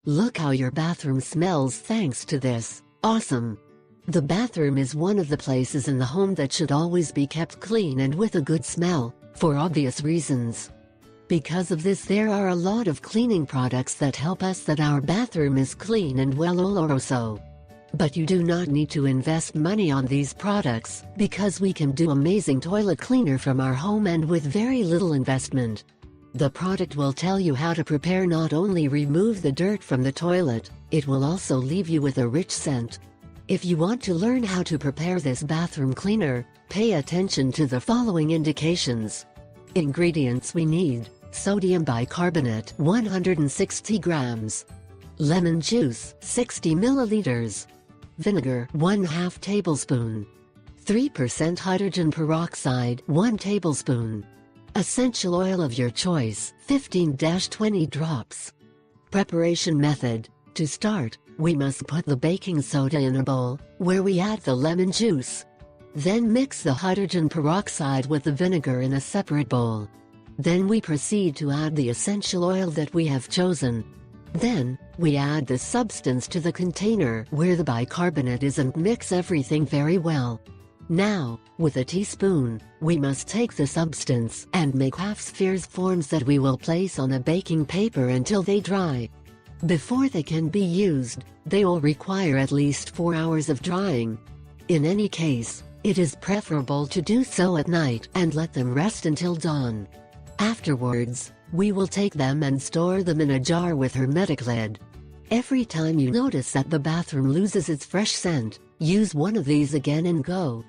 Look how your bathroom smells thanks to this. Awesome! The bathroom is one of the places in the home that should always be kept clean and with a good smell, for obvious reasons. Because of this, there are a lot of cleaning products that help us that our bathroom is clean and well oloroso. But you do not need to invest money on these products, because we can do amazing toilet cleaner from our home and with very little investment. The product will tell you how to prepare, not only remove the dirt from the toilet, it will also leave you with a rich scent. If you want to learn how to prepare this bathroom cleaner, pay attention to the following indications. Ingredients we need: sodium bicarbonate 160 grams, lemon juice 60 milliliters, vinegar 1/2 tablespoon, 3% hydrogen peroxide 1 tablespoon, essential oil of your choice 15-20 drops. Preparation method: to start, we must put the baking soda in a bowl, where we add the lemon juice. Then mix the hydrogen peroxide with the vinegar in a separate bowl. Then we proceed to add the essential oil that we have chosen. Then, we add the substance to the container where the bicarbonate is and mix everything very well. Now, with a teaspoon, we must take the substance and make half spheres forms that we will place on a baking paper until they dry. Before they can be used, they will require at least 4 hours of drying. In any case, it is preferable to do so at night and let them rest until dawn. Afterwards, we will take them and store them in a jar with hermetic lid. Every time you notice that the bathroom loses its fresh scent, use one of these again and go.